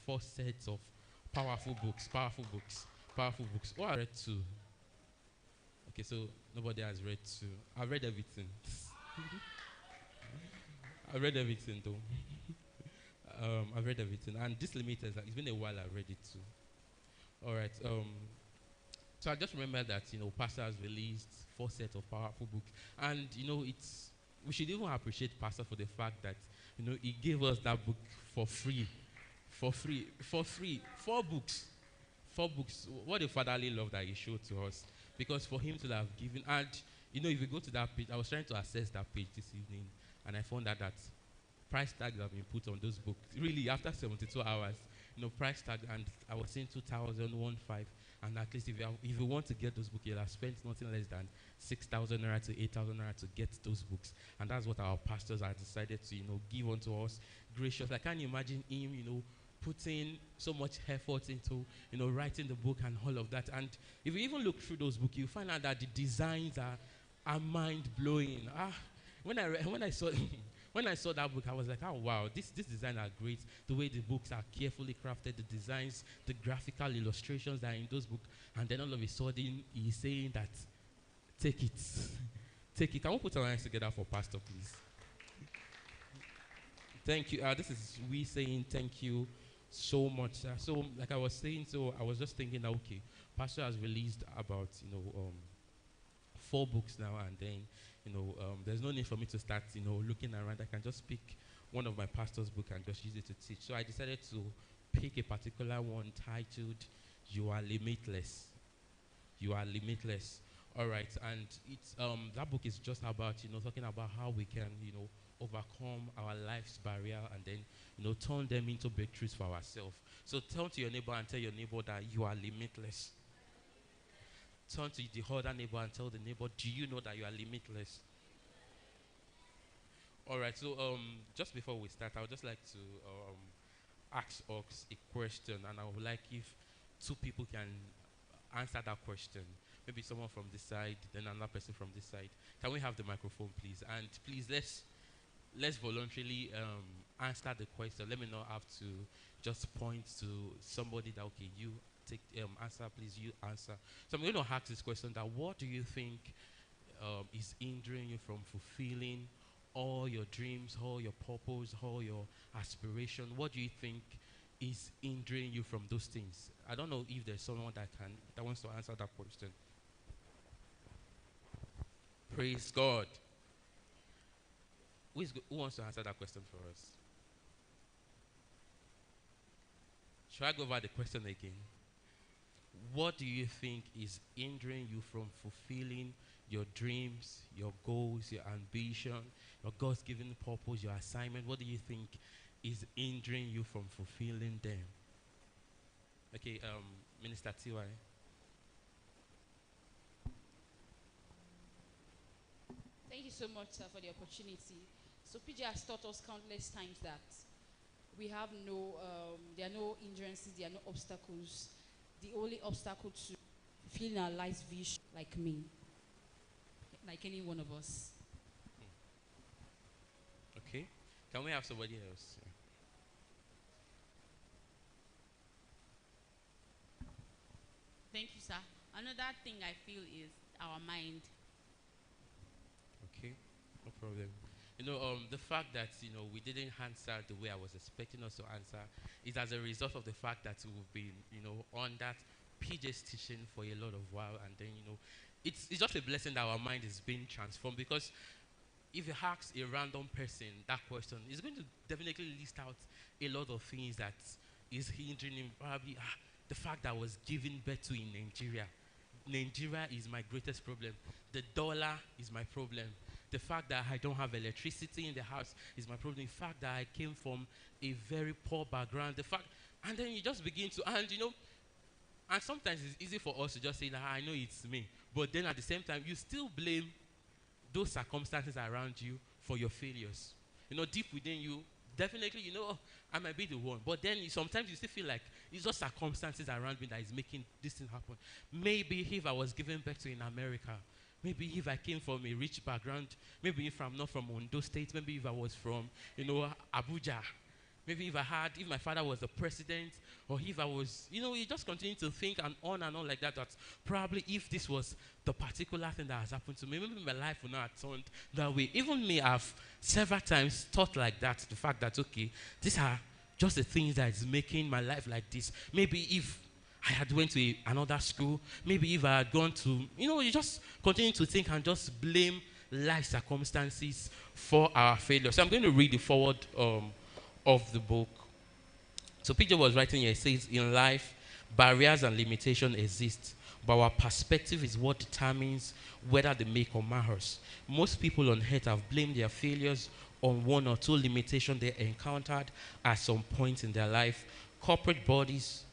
four sets of powerful books, powerful books, powerful books. Oh, I read two. Okay, so nobody has read two. I read everything. I read everything though. I've read everything, and this limited. Like, it's been a while. I read it too. All right. So I just remember that Pastor has released four sets of powerful books, and it's we should even appreciate Pastor for the fact that he gave us that book for free, for free, four books. What a fatherly love that he showed to us, because for him to have given, and if you go to that page, I was trying to access that page this evening, and I found out that price tags have been put on those books. Really, after 72 hours, price tag, and I was saying 2,015, and at least if you want to get those books, you'll have spent nothing less than 6,000 naira to 8,000 naira to get those books, and that's what our pastors have decided to give unto us. Gracious, I can't imagine him, putting so much effort into writing the book and all of that. And if you even look through those books, you find out that the designs are mind blowing. When I saw when I saw that book, I was like, oh wow, this design are great. The way the books are carefully crafted, the designs, the graphical illustrations that are in those books, and then all of a sudden he's saying that take it, take it. Can we put our hands together for Pastor, please? Thank you. This is we saying thank you so much. So, like I was saying, so I was just thinking that okay, Pastor has released about four books now, and then there's no need for me to start looking around. I can just pick one of my pastor's book and just use it to teach. So I decided to pick a particular one titled "You Are Limitless." You are limitless. All right, and it's that book is just about talking about how we can overcome our life's barrier, and then turn them into breakthroughs for ourselves. So turn to your neighbor and tell your neighbor that you are limitless. Turn to the other neighbor and tell the neighbor, do you know that you are limitless? All right, so just before we start, I would just like to ask us a question, and I would like if two people can answer that question. Maybe someone from this side, then another person from this side. Can we have the microphone, please? And please, let's voluntarily answer the question. Let me not have to just point to somebody that okay, you take answer, please. You answer. So I'm going to ask this question: that what do you think is hindering you from fulfilling all your dreams, all your purpose, all your aspiration? What do you think is hindering you from those things? I don't know if there's someone that wants to answer that question. Praise God. Who wants to answer that question for us? Should I go over the question again? What do you think is hindering you from fulfilling your dreams, your goals, your ambition, your God's given purpose, your assignment? What do you think is hindering you from fulfilling them? Okay, Minister T.Y. Thank you so much, sir, for the opportunity. So PJ has taught us countless times that we have there are no hindrances, there are no obstacles. The only obstacle to fulfilling our life's vision, like me, like any one of us. Okay. Can we have somebody else? Thank you, sir. Another thing I feel is our mind. Okay, no problem. The fact that we didn't answer the way I was expecting us to answer is as a result of the fact that we've been on that PJ's teaching for a lot of while, and then it's just a blessing that our mind is being transformed, because if you ask a random person that question, it's going to definitely list out a lot of things that is hindering him. Probably the fact that I was giving birth to in Nigeria. Nigeria is my greatest problem. The dollar is my problem. The fact that I don't have electricity in the house is my problem. The fact that I came from a very poor background. The fact, and then you just begin to, and sometimes it's easy for us to just say, nah, I know it's me. But then at the same time, you still blame those circumstances around you for your failures. Deep within you, definitely, "Oh, I might be the one." But then sometimes you still feel like it's just circumstances around me that is making this thing happen. Maybe if I was given birth to in America, maybe if I came from a rich background, maybe if I'm not from Ondo State, maybe if I was from, Abuja, Maybe if my father was the president, or if I was, you just continue to think and on like that, that probably if this was the particular thing that has happened to me, maybe my life would not have turned that way. Even me, I've several times thought like that, the fact that, okay, these are just the things that is making my life like this. Maybe if I had went to another school, maybe if I had gone to, you just continue to think and just blame life circumstances for our failure. So I'm going to read the forward of the book. So Peter was writing here, it says, in life, barriers and limitations exist, but our perspective is what determines whether they make or mar us. Most people on earth have blamed their failures on one or two limitations they encountered at some point in their life. Corporate bodies,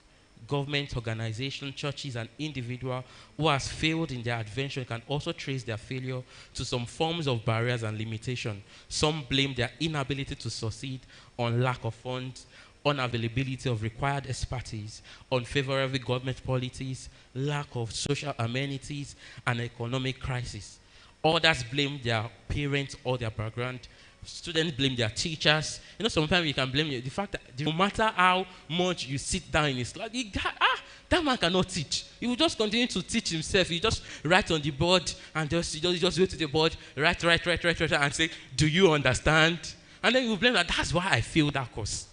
government organizations, churches, and individuals who has failed in their adventure can also trace their failure to some forms of barriers and limitation. Some blame their inability to succeed on lack of funds, unavailability of required expertise, unfavorable government policies, lack of social amenities, and economic crisis. Others blame their parents or their background. Students blame their teachers. Sometimes you can blame the fact that no matter how much you sit down in his class, that man cannot teach. He will just continue to teach himself. He just write on the board and just go to the board, write, and say, do you understand? And then you blame that. That's why I failed that course.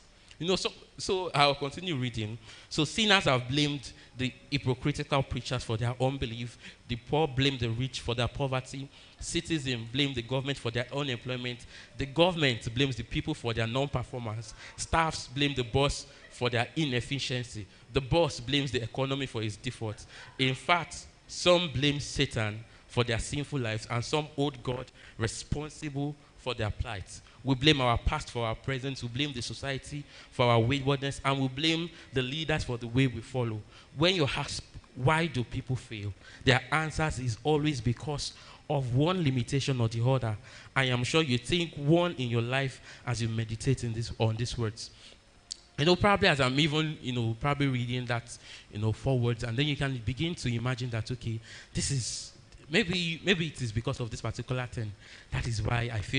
So I'll continue reading. So sinners have blamed the hypocritical preachers for their unbelief. The poor blame the rich for their poverty. Citizens blame the government for their unemployment. The government blames the people for their non-performance. Staffs blame the boss for their inefficiency. The boss blames the economy for its default. In fact, some blame Satan for their sinful lives, and some hold God responsible for their plight. We blame our past for our present. We blame the society for our waywardness, and we blame the leaders for the way we follow. When you ask, why do people fail? Their answers is always because of one limitation or the other. I am sure you think one in your life as you meditate on these words. Probably as I'm even, probably reading that, forwards, and then you can begin to imagine that, okay, this is, maybe it is because of this particular thing. That is why I feel